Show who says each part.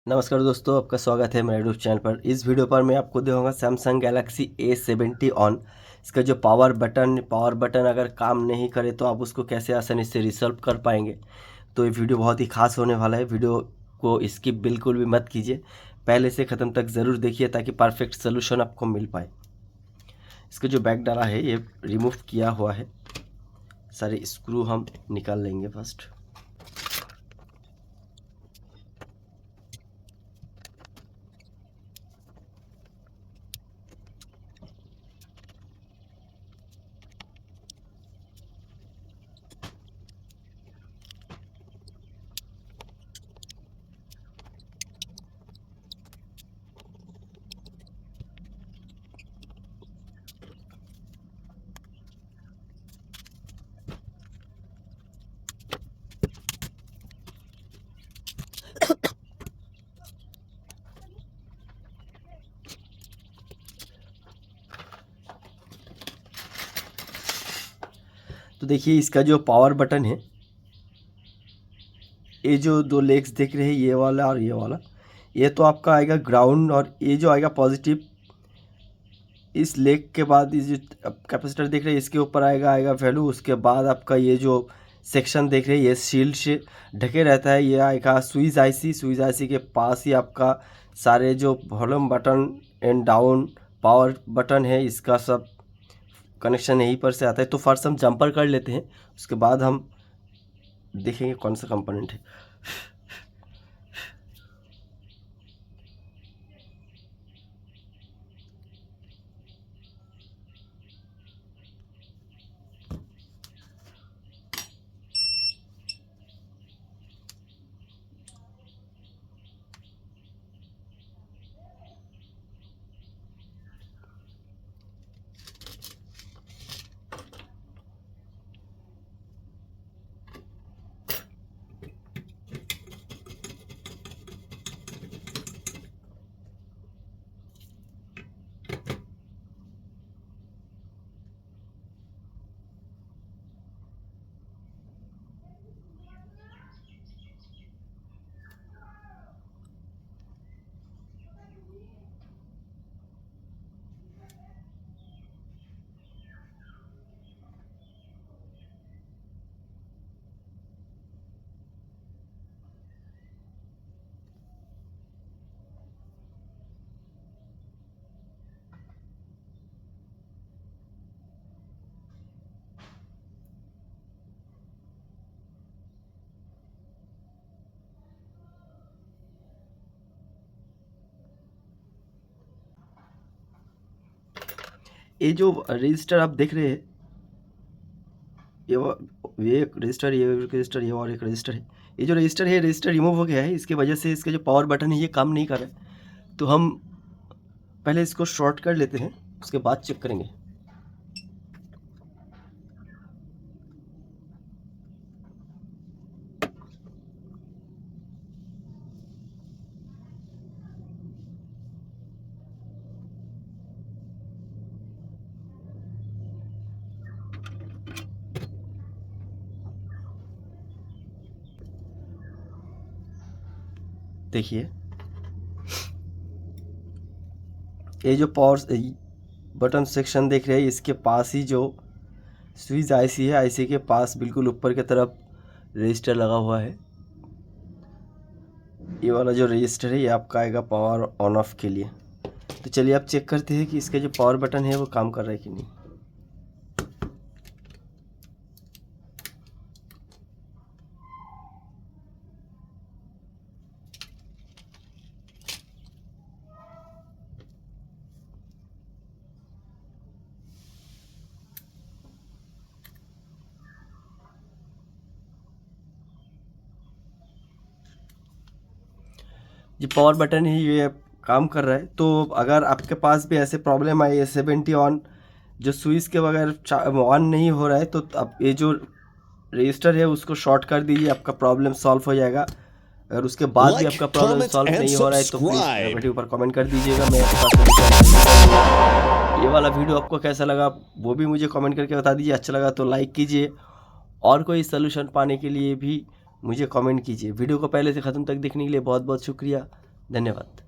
Speaker 1: नमस्कार दोस्तों, आपका स्वागत है मेरे यूट्यूब चैनल पर। इस वीडियो पर मैं आपको दिखाऊंगा सैमसंग गैलेक्सी A70 ऑन। इसका जो पावर बटन अगर काम नहीं करे तो आप उसको कैसे आसानी से रिसॉल्व कर पाएंगे। तो ये वीडियो बहुत ही खास होने वाला है। वीडियो को स्किप बिल्कुल भी मत कीजिए, पहले से ख़त्म तक ज़रूर देखिए ताकि परफेक्ट सोल्यूशन आपको मिल पाए। इसका जो बैक डाला है ये रिमूव किया हुआ है, सारे स्क्रू हम निकाल लेंगे फर्स्ट। तो देखिए इसका जो पावर बटन है, ये जो दो लेग्स देख रहे हैं, ये वाला और ये वाला, ये तो आपका आएगा ग्राउंड, और ये जो आएगा पॉजिटिव। इस लेग के बाद ये जो कैपेसिटर देख रहे हैं इसके ऊपर आएगा वैल्यू। उसके बाद आपका ये जो सेक्शन देख रहे हैं ये शील्ड से ढके रहता है, ये आएगा स्विच आईसी के पास ही आपका सारे जो volume button and down power button है इसका सब कनेक्शन यहीं पर से आता है। तो फर्स्ट हम जंपर कर लेते हैं, उसके बाद हम देखेंगे कौन सा कंपोनेंट है। ये जो रजिस्टर आप देख रहे हैं, ये एक रजिस्टर, ये एक रजिस्टर, ये और एक रजिस्टर है। ये जो रजिस्टर है, रजिस्टर रिमूव हो गया है, इसकी वजह से इसका जो पावर बटन है ये काम नहीं कर रहा है। तो हम पहले इसको शॉर्ट कर लेते हैं, उसके बाद चेक करेंगे। देखिए ये जो पावर बटन सेक्शन देख रहे हैं इसके पास ही जो स्विच आईसी है, आईसी के पास बिल्कुल ऊपर की तरफ रजिस्टर लगा हुआ है। ये वाला जो रजिस्टर है ये आपका आएगा पावर ऑन ऑफ के लिए। तो चलिए आप चेक करते हैं कि इसका जो पावर बटन है वो काम कर रहा है कि नहीं। ये पावर बटन ही ये काम कर रहा है। तो अगर आपके पास भी ऐसे प्रॉब्लम आई A70 ऑन जो स्विच के बगैर ऑन नहीं हो रहा है, तो आप ये जो रजिस्टर है उसको शॉर्ट कर दीजिए, आपका प्रॉब्लम सॉल्व हो जाएगा। अगर उसके बाद भी आपका प्रॉब्लम सॉल्व नहीं हो रहा है तो प्लीज़ वीडियो पर कमेंट कर दीजिएगा। मैं आपके पास ये वाला वीडियो आपको कैसा लगा वो भी मुझे कमेंट करके बता दीजिए। अच्छा लगा तो लाइक कीजिए, और कोई सलूशन पाने के लिए भी मुझे कमेंट कीजिए। वीडियो को पहले से ख़त्म तक देखने के लिए बहुत बहुत शुक्रिया। धन्यवाद।